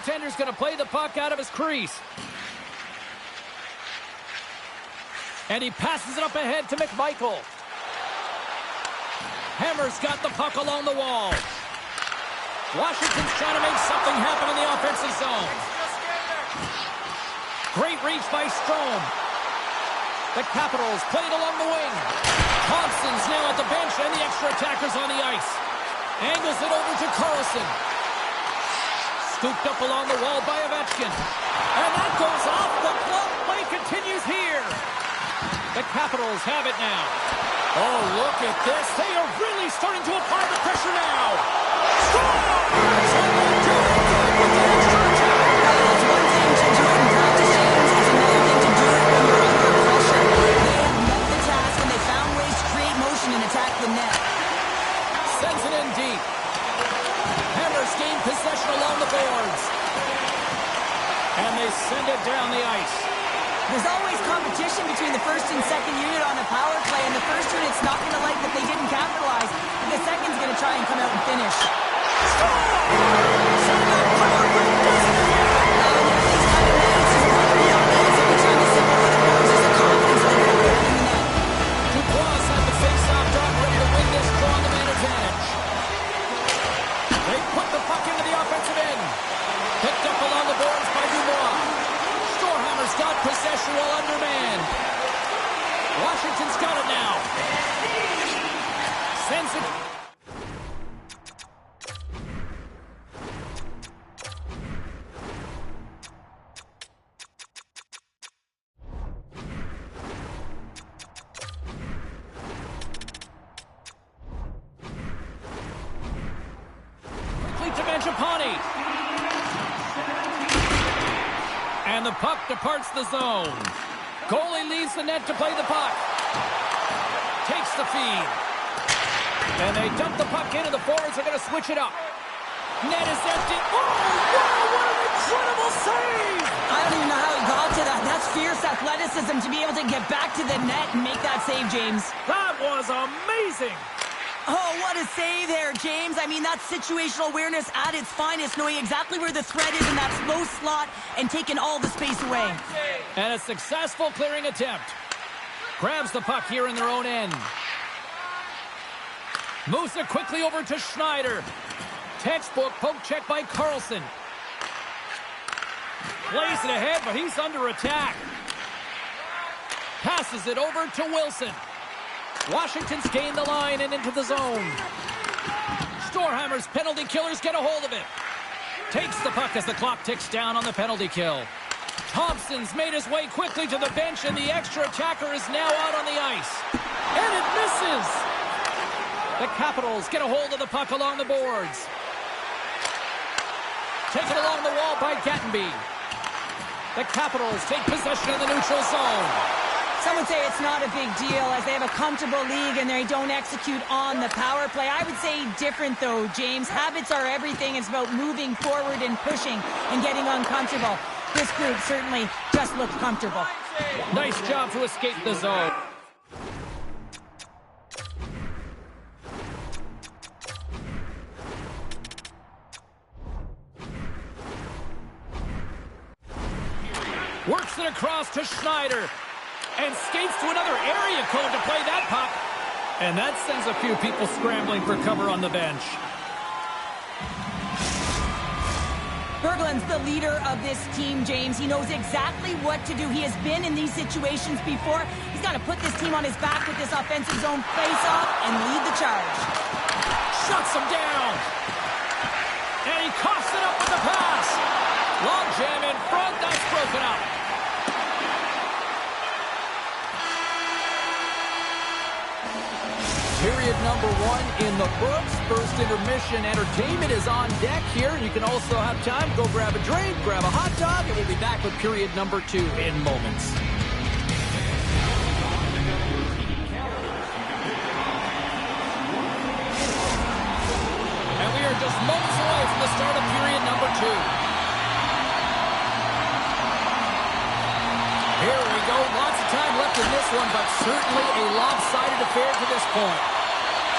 goaltender's going to play the puck out of his crease. And he passes it up ahead to McMichael. Hammer's got the puck along the wall. Washington's trying to make something happen in the offensive zone. Great reach by Strome. The Capitals played along the wing. Thompson's now at the bench, and the extra attackers on the ice. Angles it over to Carlson. Scooped up along the wall by Ovechkin. And that goes off the glove. Play continues here. The Capitals have it now. Oh, look at this. They are really starting to apply the pressure now. Sends it in deep. Hammers gain possession along the boards. And they send it down the ice. There's always competition between the first and second unit on a power play, and the first unit's not going to like that they didn't capitalize, but the second's going to try and come out and finish. Dubois had the face-off dot ready to win this draw on the man advantage. They put the puck into the offensive end. Picked up along the boards by Dubois. Storhammer's got possession while undermanned. Washington's got it now. Sends it. Quickly to Mangiapane. And the puck departs the zone. Goalie leaves the net to play the puck. Takes the feed. And they dump the puck in, and the forwards are going to switch it up. Net is empty. Oh, wow, what an incredible save! I don't even know how he got to that. That's fierce athleticism to be able to get back to the net and make that save, James. That was amazing! Oh, what a save there, James. I mean, that's situational awareness at its finest, knowing exactly where the threat is in that slow slot and taking all the space away. And a successful clearing attempt. Grabs the puck here in their own end. Moves it quickly over to Schneider. Textbook poke check by Carlson. Plays it ahead, but he's under attack. Passes it over to Wilson. Washington's gained the line and into the zone. Storhammer's penalty killers get a hold of it. Takes the puck as the clock ticks down on the penalty kill. Thompson's made his way quickly to the bench, and the extra attacker is now out on the ice. And it misses! The Capitals get a hold of the puck along the boards. Taken along the wall by Gattenby. The Capitals take possession of the neutral zone. Some would say it's not a big deal as they have a comfortable league and they don't execute on the power play. I would say different though, James. Habits are everything. It's about moving forward and pushing and getting uncomfortable. This group certainly just looked comfortable. Nice job to escape the zone. Works it across to Schneider. And skates to another area code to play that puck. And that sends a few people scrambling for cover on the bench. Berglund's the leader of this team, James. He knows exactly what to do. He has been in these situations before. He's got to put this team on his back with this offensive zone face-off and lead the charge. Shuts him down. And he coughs it up with the pass. Long jam in front. That's broken up. Period number 1 in the books. First intermission entertainment is on deck here. You can also have time to go grab a drink, grab a hot dog, and we'll be back with period number 2 in moments. And we are just moments away from the start of period number 2. Here we go. Lots of time left in this one, but certainly a lopsided affair to this point.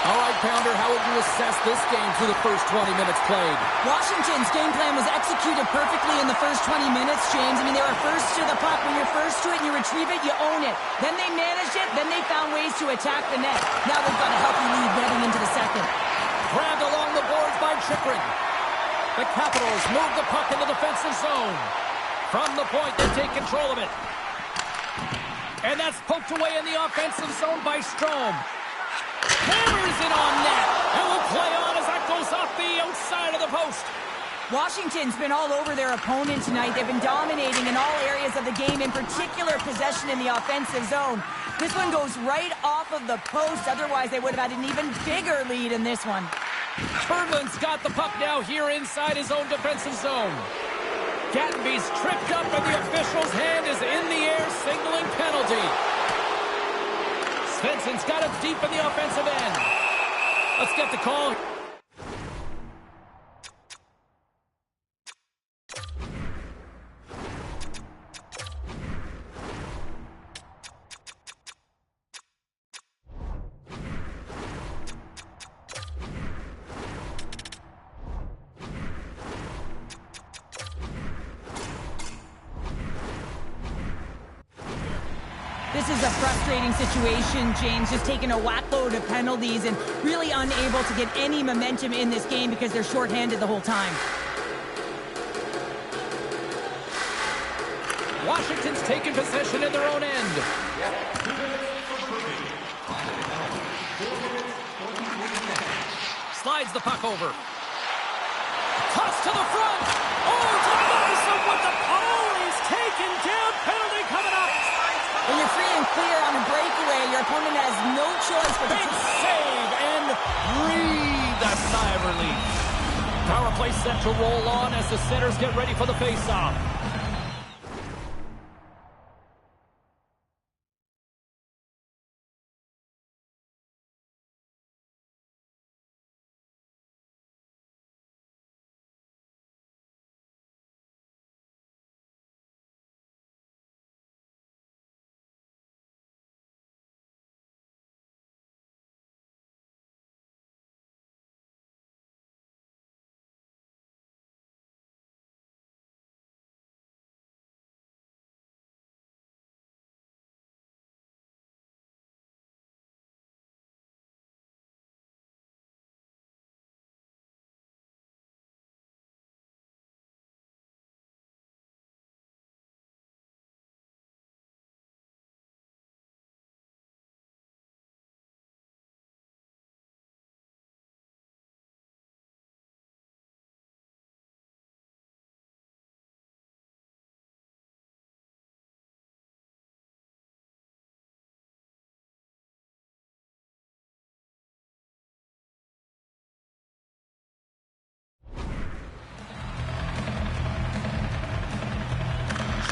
All right, Pounder, how would you assess this game through the first 20 minutes played? Washington's game plan was executed perfectly in the first 20 minutes, James. I mean, they were first to the puck. When you're first to it and you retrieve it, you own it. Then they managed it. Then they found ways to attack the net. Now they've got a healthy lead heading into the second. Grabbed along the boards by Chychrun. The Capitals move the puck in the defensive zone. From the point, they take control of it. And that's poked away in the offensive zone by Strome. Hammers it on net. And will play on as that goes off the outside of the post. Washington's been all over their opponent tonight. They've been dominating in all areas of the game, in particular possession in the offensive zone. This one goes right off of the post. Otherwise, they would have had an even bigger lead in this one. Berglund's got the puck now here inside his own defensive zone. Gattenby's tripped up and the official's hand is in the air, signaling penalty. Svensson's got it deep in the offensive end. Let's get the call. This is a frustrating situation, James, just taking a whackload of penalties and really unable to get any momentum in this game because they're shorthanded the whole time. Washington's taking possession in their own end. Slides the puck over. Toss to the front. Oh, Delisa with the pole. He's taken down. Penalty coming up. When you're free and clear on a breakaway, your opponent has no choice but to big save and breathe a sigh of relief. Power play set to roll on as the centers get ready for the face-off.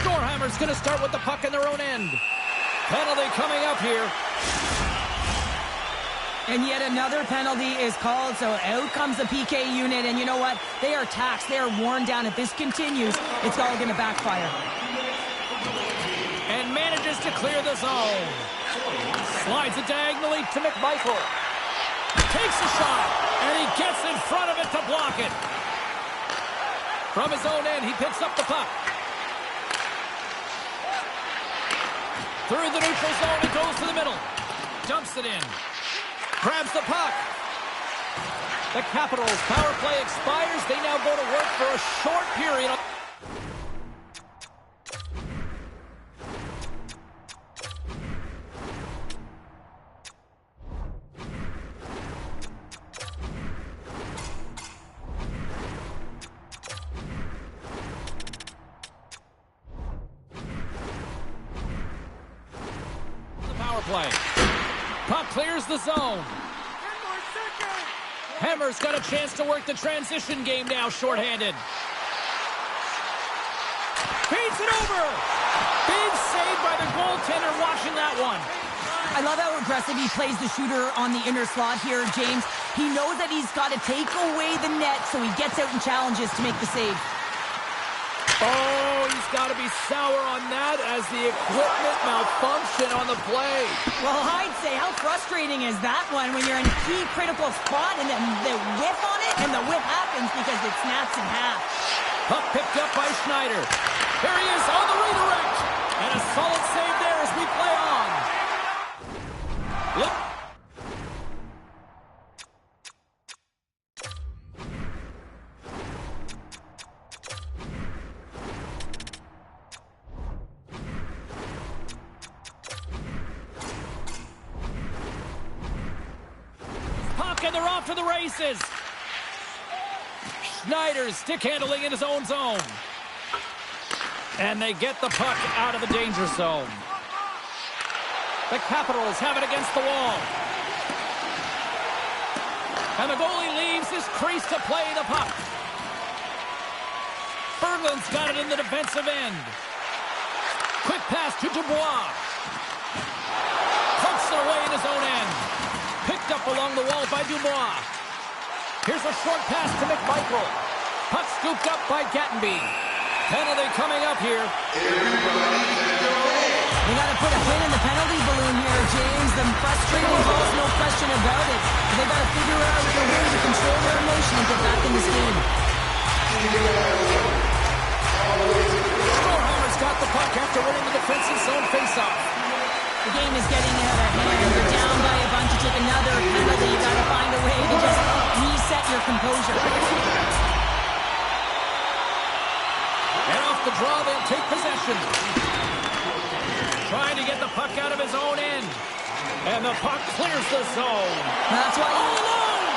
Storhammer's going to start with the puck in their own end. Penalty coming up here. And yet another penalty is called, so out comes the PK unit, and you know what? They are taxed. They are worn down. If this continues, it's all going to backfire. And manages to clear the zone. Slides it diagonally to McMichael. Takes a shot, and he gets in front of it to block it. From his own end, he picks up the puck. Through the neutral zone, it goes to the middle. Dumps it in. Grabs the puck. The Capitals' power play expires. They now go to work for a short period. The power play. Puck clears the zone. Hammer's got a chance to work the transition game now, shorthanded. Feeds it over. Big save by the goaltender watching that one. I love how aggressive he plays the shooter on the inner slot here, James. He knows that he's got to take away the net, so he gets out and challenges to make the save. Oh, he's got to be sour on that as the equipment malfunction on the play. Well, I'd say, how frustrating is that one when you're in a key critical spot and then the whiff on it, and the whiff happens because it snaps in half. Puck picked up by Schneider. Here he is on the redirect. And a solid save there as we play on. Look. Puck, and they're off to the races. Schneider stick handling in his own zone. And they get the puck out of the danger zone. The Capitals have it against the wall. And the goalie leaves his crease to play the puck. Berglund's got it in the defensive end. Quick pass to Dubois. Pumps it away in his own end. Picked up along the wall by Dubois. Here's a short pass to McMichael. Puck scooped up by Gattenby. Penalty coming up here. They got to put a pin in the penalty balloon here, James. The frustrating calls, no question about it. They got to figure out a way to control their emotion and get back in this game. Strohhammer's got the puck after winning the defensive zone faceoff. The game is getting out of hand. You're down by a bunch. You take another penalty. You got to find a way to just reset your composure. And off the draw, they'll take possession. Trying to get the puck out of his own end. And the puck clears the zone. That's why all alone.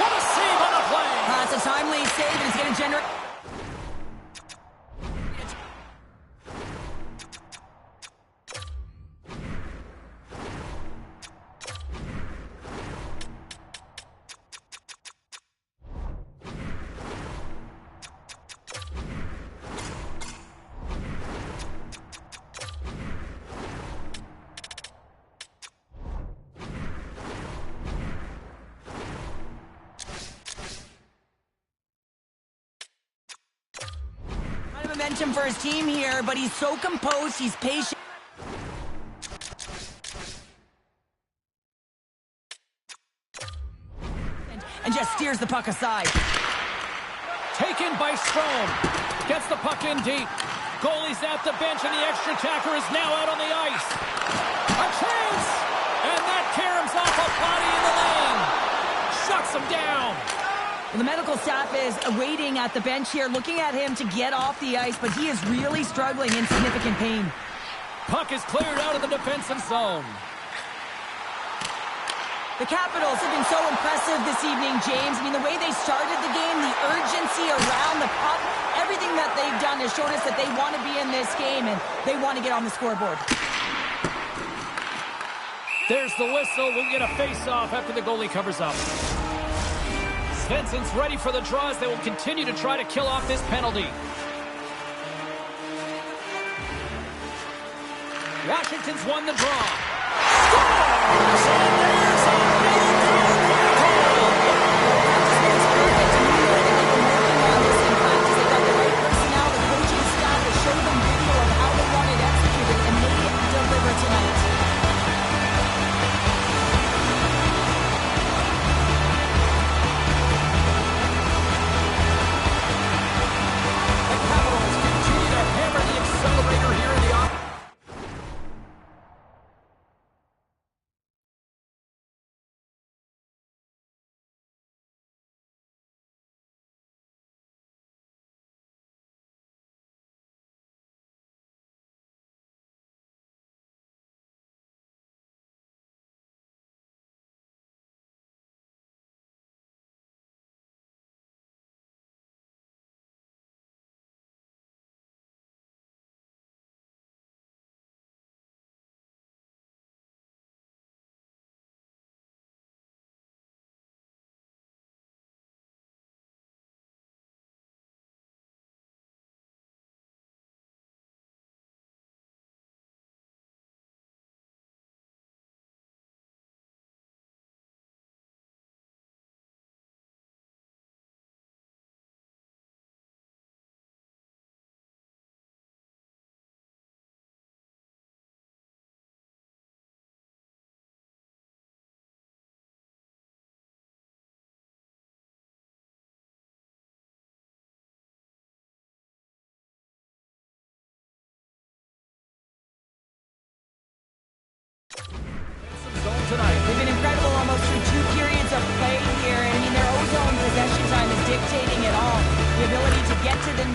What a save on the play. That's a timely save, and it's going to generate... momentum for his team here, but he's so composed, he's patient. And just steers the puck aside. Taken by Strome. Gets the puck in deep. Goalie's at the bench, and the extra attacker is now out on the ice. A chance! And that caroms off a body in the lane. Shuts him down. The medical staff is waiting at the bench here, looking at him to get off the ice, but he is really struggling in significant pain. Puck is cleared out of the defensive zone. The Capitals have been so impressive this evening, James. I mean, the way they started the game, the urgency around the puck, everything that they've done has shown us that they want to be in this game and they want to get on the scoreboard. There's the whistle. We'll get a face-off after the goalie covers up. Svensson's ready for the draw as they will continue to try to kill off this penalty. Washington's won the draw.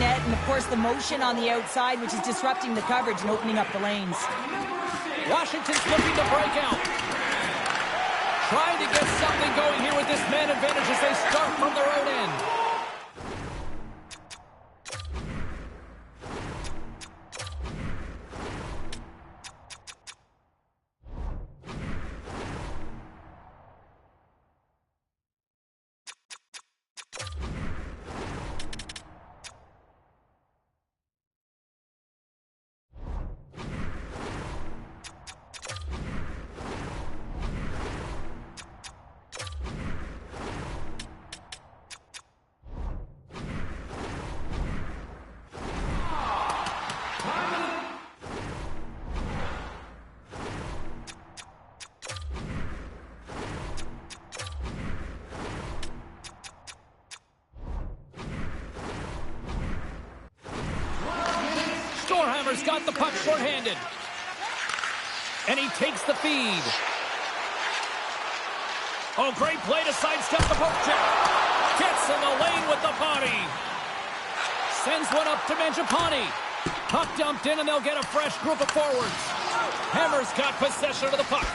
net, and of course the motion on the outside, which is disrupting the coverage and opening up the lanes. Washington's looking to break out. Trying to get something going here with this man advantage as they start from their own end. Storhammer's got the puck shorthanded. And he takes the feed. Oh, great play to sidestep the poke check. Gets in the lane with the body. Sends one up to Mangiapane. Puck dumped in, and they'll get a fresh group of forwards. Hammer's got possession of the puck.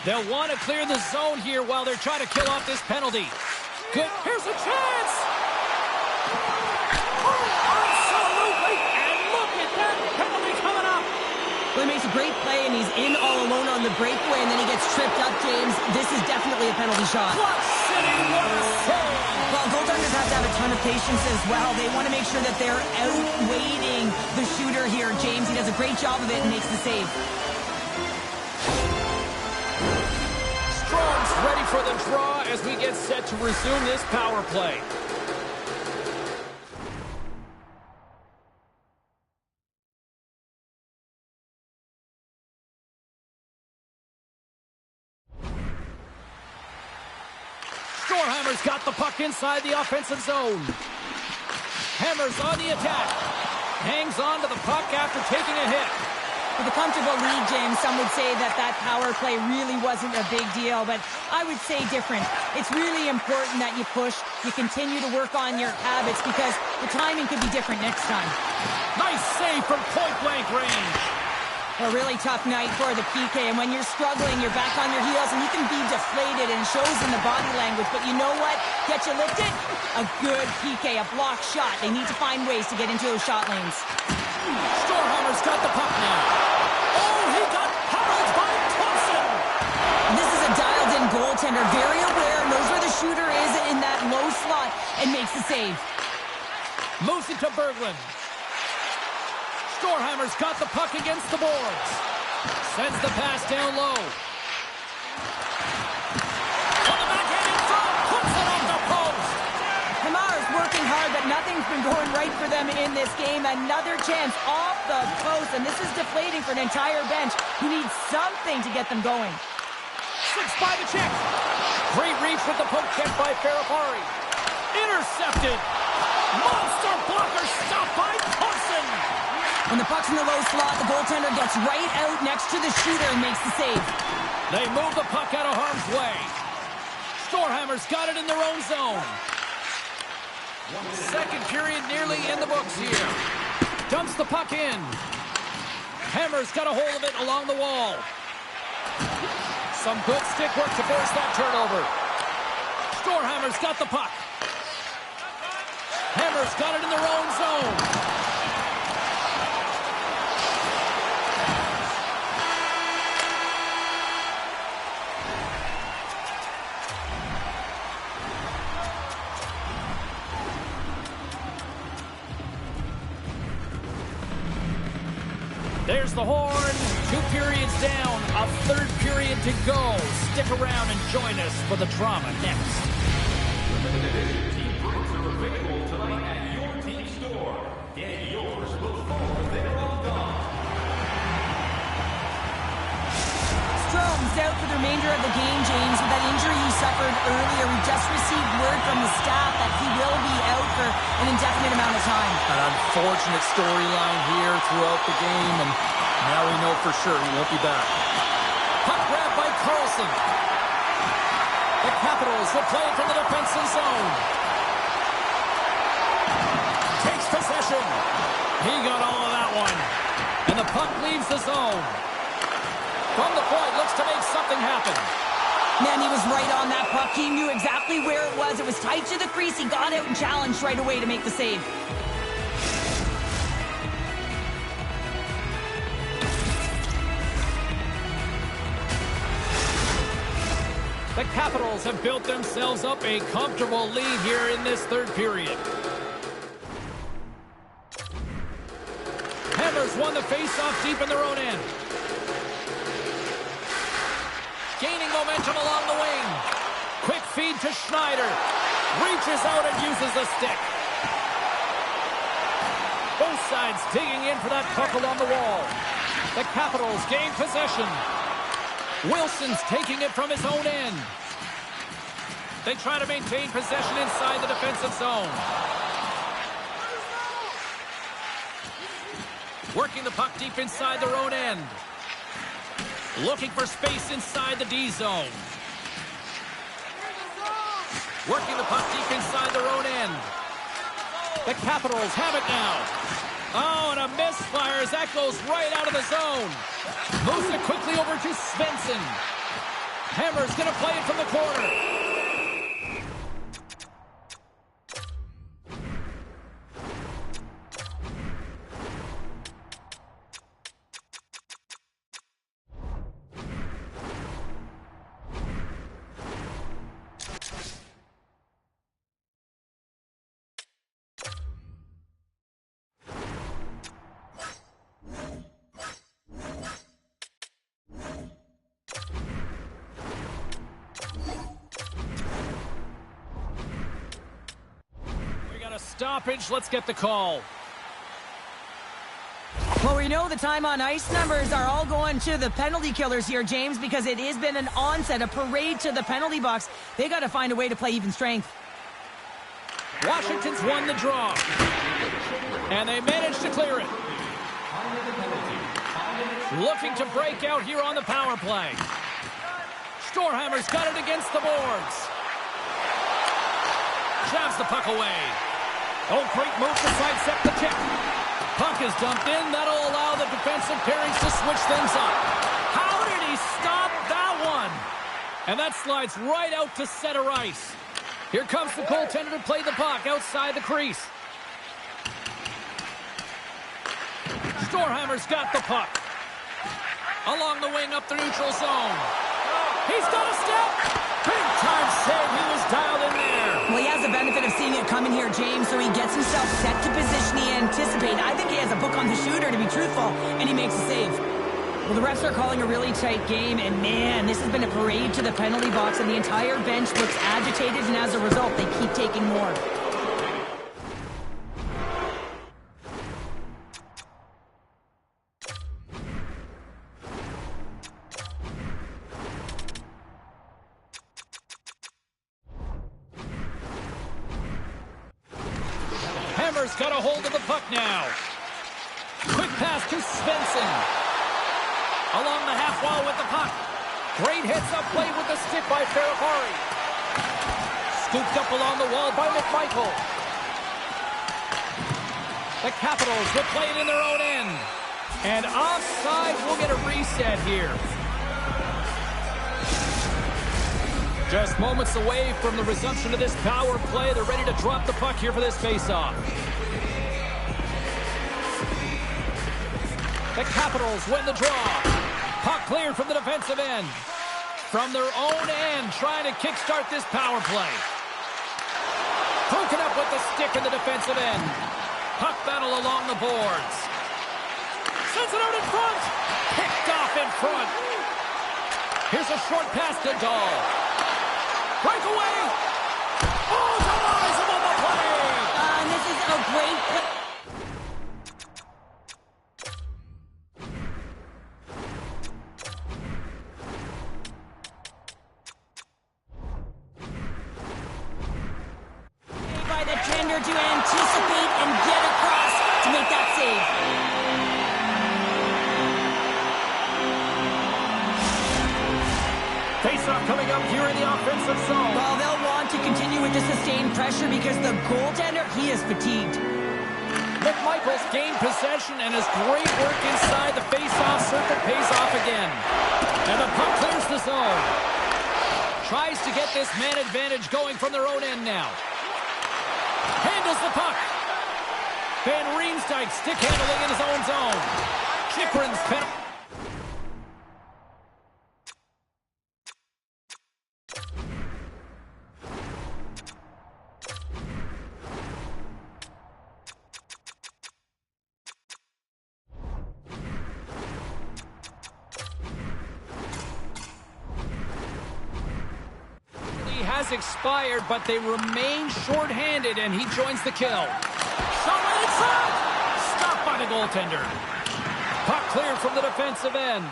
They'll want to clear the zone here while they're trying to kill off this penalty. Good. Here's a chance. Well, he makes a great play, and he's in all alone on the breakaway, and then he gets tripped up, James. This is definitely a penalty shot. Well, goaltenders have to have a ton of patience as well. They want to make sure that they're outweighting the shooter here, James. He does a great job of it and makes the save. Strom's ready for the draw as we get set to resume this power play. Storhammer's got the puck inside the offensive zone. Hammer's on the attack. Hangs on to the puck after taking a hit. With a comfortable lead, James, some would say that power play really wasn't a big deal, but I would say different. It's really important that you push, you continue to work on your habits, because the timing could be different next time. Nice save from point-blank range. A really tough night for the PK, and when you're struggling, you're back on your heels, and you can be deflated, and it shows in the body language. But you know what? Get you lifted? A good PK, a block shot. They need to find ways to get into those shot lanes. Storhammer's got the puck now. Oh, he got hurled by Thompson. This is a dialed-in goaltender, very aware, knows where the shooter is in that low slot, and makes the save. Moves it to Berglund. Storhammer's got the puck against the boards. Sends the pass down low. On the backhand in front, puts it off the post. Hamar's working hard, but nothing's been going right for them in this game. Another chance off the post, and this is deflating for an entire bench who needs something to get them going. Six by the check. Great reach with the poke check by Ferrapari. Intercepted. Monster blocker stopped by Carson. When the puck's in the low slot, the goaltender gets right out next to the shooter and makes the save. They move the puck out of harm's way. Storhammer's got it in their own zone. Second period nearly in the books here. Dumps the puck in. Hammer's got a hold of it along the wall. Some good stick work to force that turnover. Storhammer's got the puck. Hammer's got it in their own zone. There's the horn. 2 periods down. A third period to go. Stick around and join us for the drama next. Team breaks are available tonight at your team store. Get yours before they're all gone. Strome's out for the remainder of the game, James, with that injury he suffered earlier. We just received word from the staff that he will be out for an indefinite amount of time. An unfortunate storyline here throughout the game, and now we know for sure he won't be back. Puck grab by Carlson. The Capitals will play it from the defensive zone. Takes He got all of that one. And the puck leaves the zone. From the point, looks to make something happen. Man, he was right on that puck. He knew exactly where it was. It was tight to the crease. He got out and challenged right away to make the save. The Capitals have built themselves up a comfortable lead here in this third period. Hammers won the face-off deep in their own end. Gaining momentum along the wing. Quick feed to Schneider. Reaches out and uses the stick. Both sides digging in for that puck along the wall. The Capitals gain possession. Wilson's taking it from his own end. They try to maintain possession inside the defensive zone. Working the puck deep inside their own end. Looking for space inside the D zone. Working the puck deep inside their own end. The Capitals have it now. Oh, and a misfire as that goes right out of the zone. Moves it quickly over to Svensson. Hammer's going to play it from the corner. Stoppage. Let's get the call. Well, we know the time on ice numbers are all going to the penalty killers here, James, because it has been an onset, a parade to the penalty box. They got to find a way to play even strength. Washington's won the draw. And they managed to clear it. Looking to break out here on the power play. Storhammer's got it against the boards. Jabs the puck away. Oh, great move to sidestep the check. Puck is dumped in. That'll allow the defensive pairings to switch things up. How did he stop that one? And that slides right out to center ice. Here comes the goaltender to play the puck outside the crease. Storhammer's got the puck. Along the wing up the neutral zone. He's got a step. Big time save. He was dialed in there. Well, he has the benefit of seeing it coming here, James, so he gets himself set to position he anticipated. I think he has a book on the shooter, to be truthful, and he makes a save. Well, the refs are calling a really tight game, and man, this has been a parade to the penalty box, and the entire bench looks agitated, and as a result, they keep taking more. Hammer's got a hold of the puck now. Quick pass to Svensson. Along the half wall with the puck. Great hits up played with the stick by Ferrapari. Scooped up along the wall by McMichael. The Capitals will play it in their own end. And offside will get a reset here. Just moments away from the resumption of this power play. They're ready to drop the puck here for this faceoff. The Capitals win the draw. Puck cleared from the defensive end. From their own end, trying to kickstart this power play. Broken up with the stick in the defensive end. Puck battle along the boards. Sends it out in front. Picked off in front. Here's a short pass to Dahl. Breakaway! Oh, Tavares above the play! And this is a great play. By the tender to anticipate and get across to make that save. Face-off coming up here in the offensive zone. Well, they'll want to continue with the sustained pressure because the goaltender, he is fatigued. McMichaels gained possession, and his great work inside the face-off circle pays off again. And the puck clears the zone. Tries to get this man advantage going from their own end now. Handles the puck. Van Riemsdyk stick handling in his own zone. Chychrun's penalty. Has expired, but they remain short-handed, and he joins the kill. Shot right inside! Stopped by the goaltender. Puck cleared from the defensive end.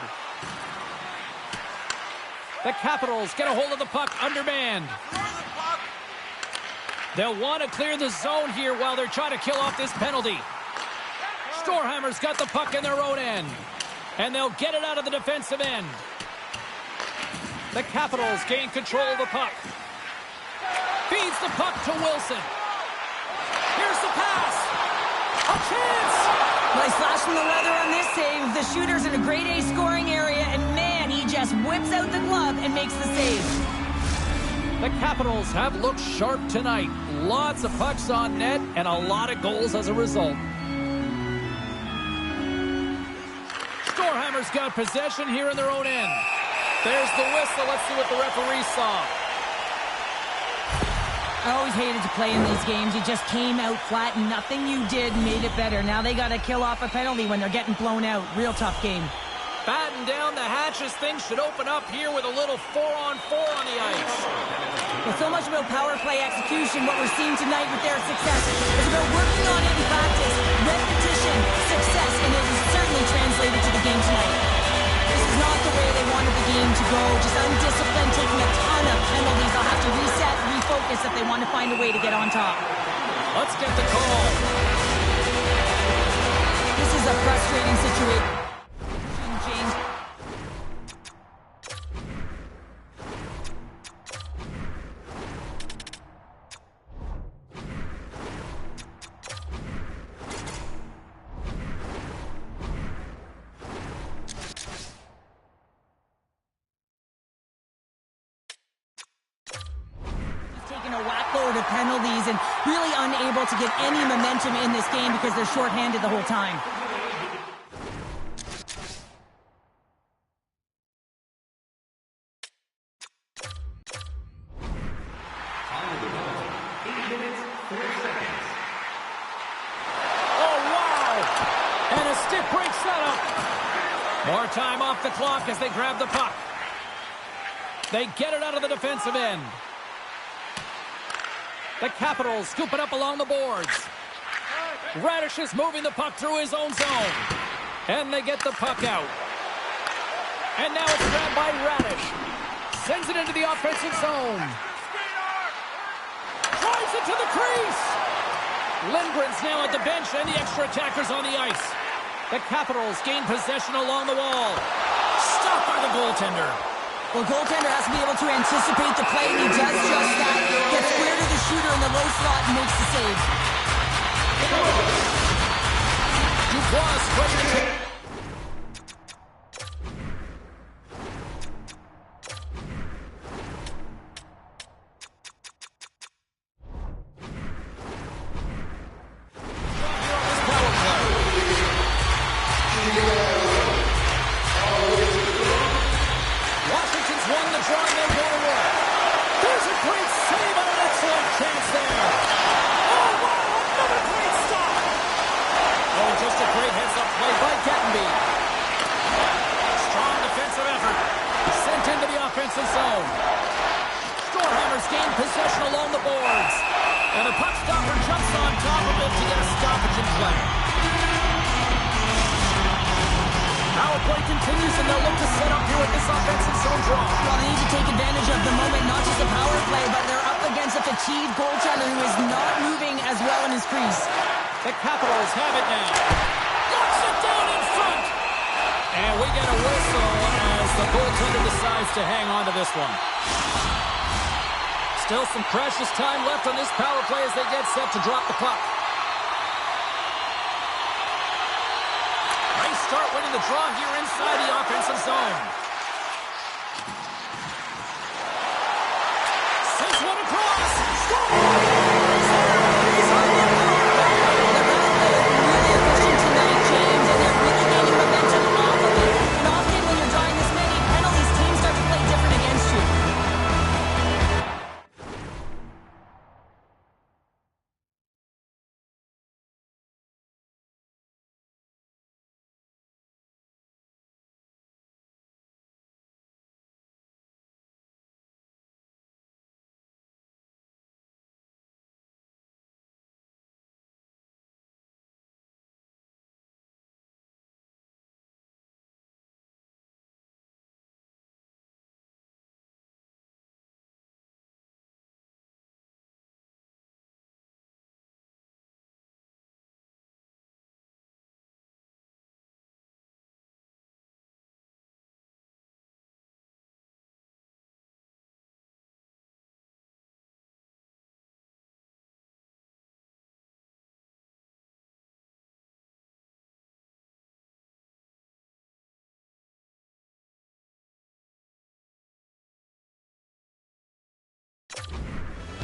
The Capitals get a hold of the puck undermanned. They'll want to clear the zone here while they're trying to kill off this penalty. Storhammer's got the puck in their own end, and they'll get it out of the defensive end. The Capitals gain control of the puck. Feeds the puck to Wilson. Here's the pass. A chance. Nice flash from the leather on this save. The shooter's in a grade A scoring area, and man, he just whips out the glove and makes the save. The Capitals have looked sharp tonight. Lots of pucks on net and a lot of goals as a result. Storhammer's got possession here in their own end. There's the whistle. Let's see what the referee saw. I always hated to play in these games. You just came out flat, and nothing you did made it better. Now they got to kill off a penalty when they're getting blown out. Real tough game. Batten down the hatches. Things should open up here with a little 4-on-4 on the ice. With so much about power play execution, what we're seeing tonight with their success is about working on it in practice, repetition, success, and it is certainly translated to the game tonight. This is not the way they wanted the game to go. Just undisciplined, taking a ton of penalties. They'll have to reset, refocus if they want to find a way to get on top. Let's get the call. This is a frustrating situation, James. A whack load of penalties and really unable to get any momentum in this game because they're shorthanded the whole time. Oh, wow! And a stick breaks that up. More time off the clock as they grab the puck. They get it out of the defensive end. The Capitals scoop it up along the boards. Radish is moving the puck through his own zone. And they get the puck out. And now it's grabbed by Radish. Sends it into the offensive zone. Drives it to the crease. Lindgren's now at the bench and the extra attackers on the ice. The Capitals gain possession along the wall. Stopped by the goaltender. Well, goaltender has to be able to anticipate the play, and he does just that. Gets square to the shooter in the low slot and makes the save. Dubois spreading. Offensive zone. Storhammer's gained possession along the boards. And the puck stopper jumps on top of it to get a stoppage in play. Power play continues, and they'll look to set up here with this offensive zone draw. Well, they need to take advantage of the moment, not just the power play, but they're up against a fatigued goaltender who is not moving as well in his crease. The Capitals have it now. Knocks it down in front. And we get a whistle as the goaltender decides to hang on to this one. Still some precious time left on this power play as they get set to drop the puck. start winning the draw here inside the offensive zone. Sends one across. Score!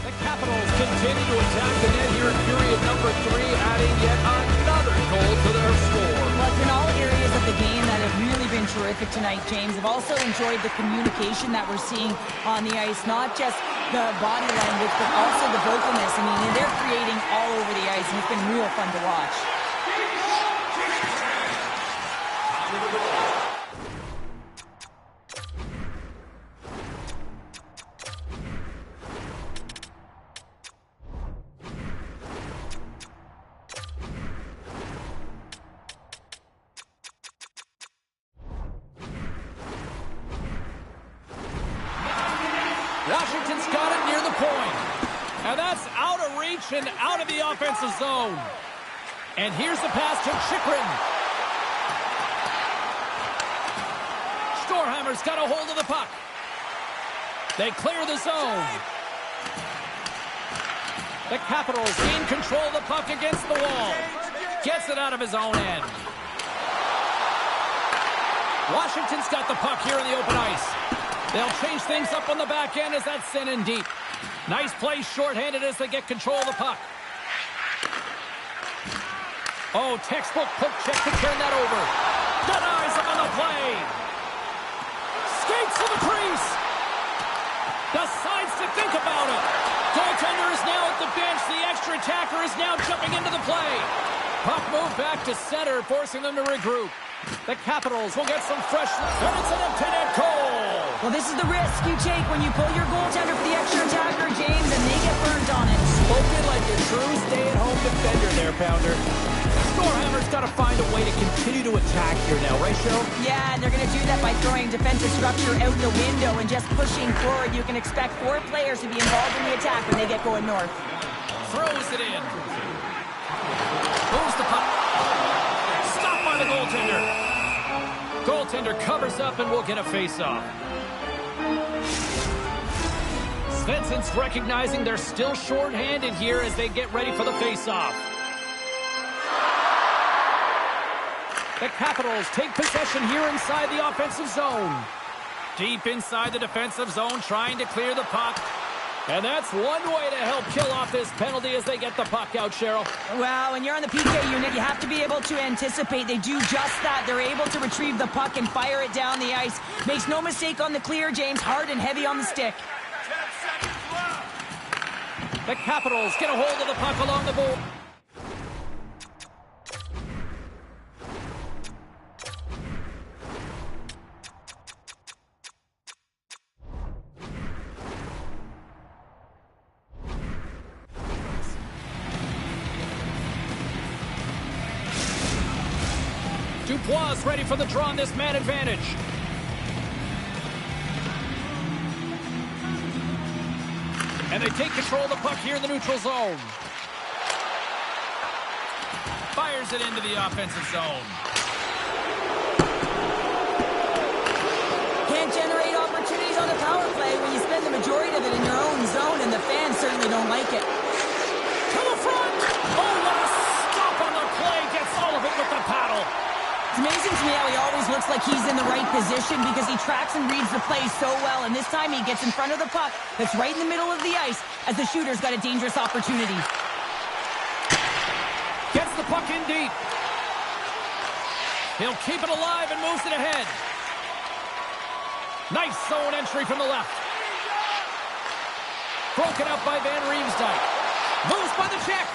The Capitals continue to attack the net here in period number 3, adding yet another goal to their score. Well, it's in all areas of the game that have really been terrific tonight, James. I've also enjoyed the communication that we're seeing on the ice, not just the body language, but also the vocalness. I mean, they're creating all over the ice, and it's been real fun to watch. Washington's got it near the point. And that's out of reach and out of the offensive zone. And here's the pass to Chychrun. Storhammer's got a hold of the puck. They clear the zone. The Capitals gain control of the puck against the wall. Gets it out of his own end. Washington's got the puck here in the open ice. They'll change things up on the back end as that's sent in deep. Nice play shorthanded as they get control of the puck. Oh, textbook poke check to turn that over. Denies him on the play. Skates to the crease. Decides to think about it. Goaltender is now at the bench. The extra attacker is now jumping into the play. Puck moved back to center, forcing them to regroup. The Capitals will get some fresh... And it's an empty net goal. Well, this is the risk you take when you pull your goaltender for the extra attacker, James, and they get burnt on it. Spoken like a true stay-at-home defender there, Pounder. Storhammer's got to find a way to continue to attack here now, right, Cheryl? Yeah, and they're going to do that by throwing defensive structure out the window and just pushing forward. You can expect 4 players to be involved in the attack when they get going north. Throws it in. Moves the puck. Stopped by the goaltender. Goaltender covers up and will get a face-off. Svensson's recognizing they're still short-handed here as they get ready for the face-off. The Capitals take possession here inside the offensive zone. Deep inside the defensive zone, trying to clear the puck. And that's one way to help kill off this penalty as they get the puck out, Cheryl. Well, when you're on the PK unit, you have to be able to anticipate. They do just that. They're able to retrieve the puck and fire it down the ice. Makes no mistake on the clear, James. Hard and heavy on the stick. The Capitals get a hold of the puck along the board. Dubois ready for the draw on this man advantage. And they take control of the puck here in the neutral zone. Fires it into the offensive zone. Can't generate opportunities on the power play when you spend the majority of it in your own zone, and the fans certainly don't like it. To the front! Oh, what a stop on the play! Gets all of it with the paddle. It's amazing to me how he always looks like he's in the right position because he tracks and reads the play so well. And this time he gets in front of the puck that's right in the middle of the ice as the shooter's got a dangerous opportunity. Gets the puck in deep. He'll keep it alive and moves it ahead. Nice zone entry from the left. Broken up by Van Riemsdyk. Moves by the check.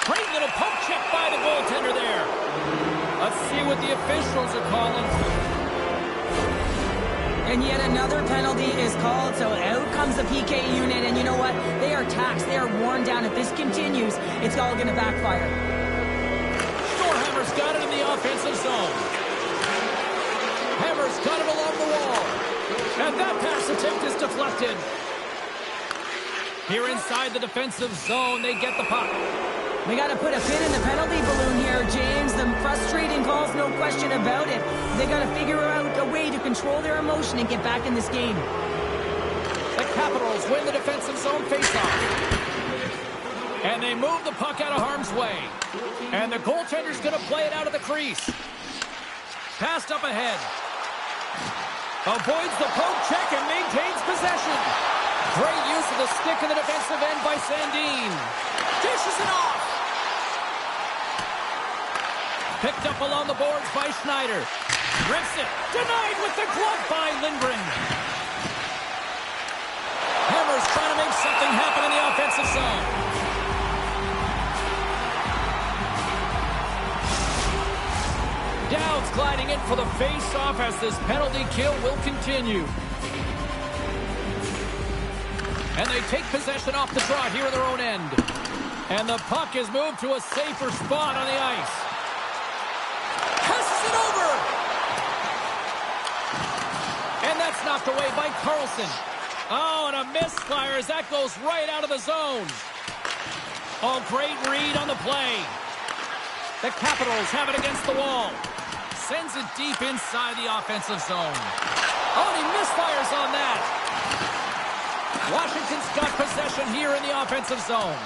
Great little poke check by the goaltender there. Let's see what the officials are calling. And yet another penalty is called, so out comes the PK unit. And you know what? They are taxed. They are worn down. If this continues, it's all going to backfire. Storhammer's got it in the offensive zone. Hammer's got it along the wall. And that pass attempt is deflected. Here inside the defensive zone, they get the puck. We got to put a pin in the penalty balloon here, James. The frustrating calls, no question about it. They got to figure out a way to control their emotion and get back in this game. The Capitals win the defensive zone faceoff. And they move the puck out of harm's way. And the goaltender's going to play it out of the crease. Passed up ahead. Avoids the poke check and maintains possession. Great use of the stick in the defensive end by Sandin. Dishes it off. Picked up along the boards by Schneider. Rips it. Denied with the glove by Lindgren. Hammer's trying to make something happen in the offensive zone. Dowd's gliding in for the face-off as this penalty kill will continue. And they take possession off the draw here in their own end. And the puck is moved to a safer spot on the ice. Passes it over! And that's knocked away by Carlson. Oh, and a misfire as that goes right out of the zone. Oh, great read on the play. The Capitals have it against the wall. Sends it deep inside the offensive zone. Oh, and he misfires on that. Washington's got possession here in the offensive zone.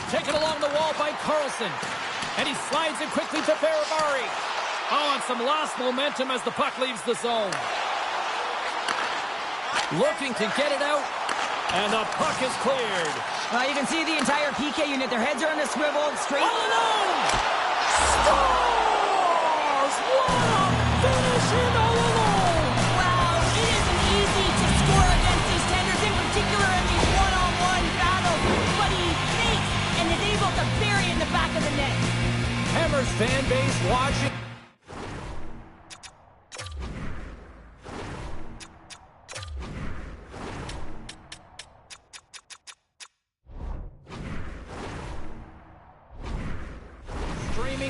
Taken along the wall by Carlson. And he slides it quickly to Ferravari. Oh, and some lost momentum as the puck leaves the zone. Looking to get it out. And the puck is cleared. You can see the entire PK unit. Their heads are on a swivel. Straight. All alone! Scores! What a finish in all alone! Wow, it isn't easy to score against these tenders, in particular in these one-on-one battles. But he fakes and is able to bury in the back of the net. Hammer's fan base watching.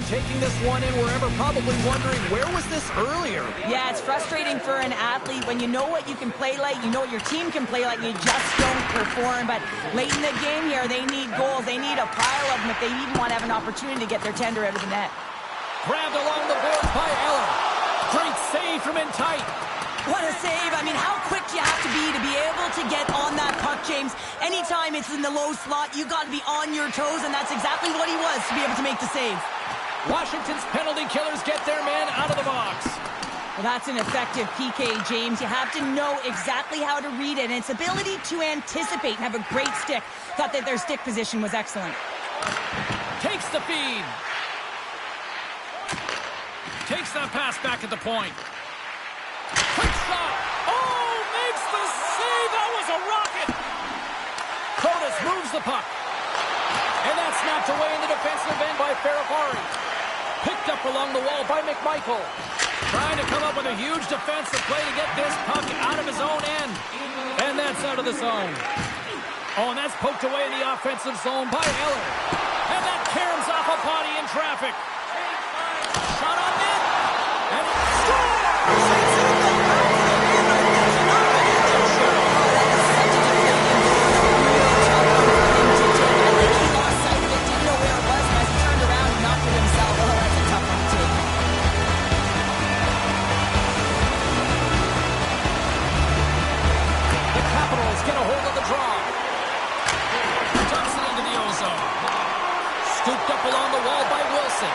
Taking this one in wherever, probably wondering, where was this earlier? Yeah, it's frustrating for an athlete when you know what you can play like, you know what your team can play like, you just don't perform. But late in the game here, they need goals. They need a pile of them if they even want to have an opportunity to get their tender out of the net. Grabbed along the boards by Eller. Great save from in tight. What a save. I mean, how quick do you have to be able to get on that puck, James? Anytime it's in the low slot, you got to be on your toes, and that's exactly what he was to be able to make the save. Washington's penalty killers get their man out of the box. Well, that's an effective PK, James. You have to know exactly how to read it, and its ability to anticipate and have a great stick. Thought that their stick position was excellent. Takes the feed. Takes that pass back at the point. Quick shot. Oh, makes the save. That was a rocket. Kronos moves the puck. And that's knocked away in the defensive end by Ferravari. Picked up along the wall by McMichael. Trying to come up with a huge defensive play to get this puck out of his own end. And that's out of the zone. Oh, and that's poked away in the offensive zone by Eller. And that caroms off a body in traffic. Shot on net. And scores! Get a hold of the draw. Dumps it into the ozone. Scooped up along the wall by Wilson.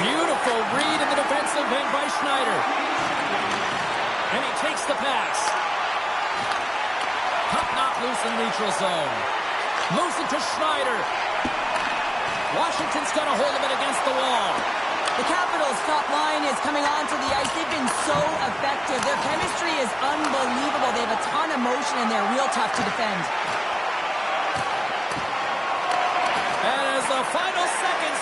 Beautiful read in the defensive end by Schneider. And he takes the pass. Puck knocked loose in neutral zone. Moves it to Schneider. Washington's got a hold of it against the wall. The Capitals' top line is coming onto the ice. They've been so effective. Their chemistry is unbelievable. They have a ton of motion and they're real tough to defend. And as the final seconds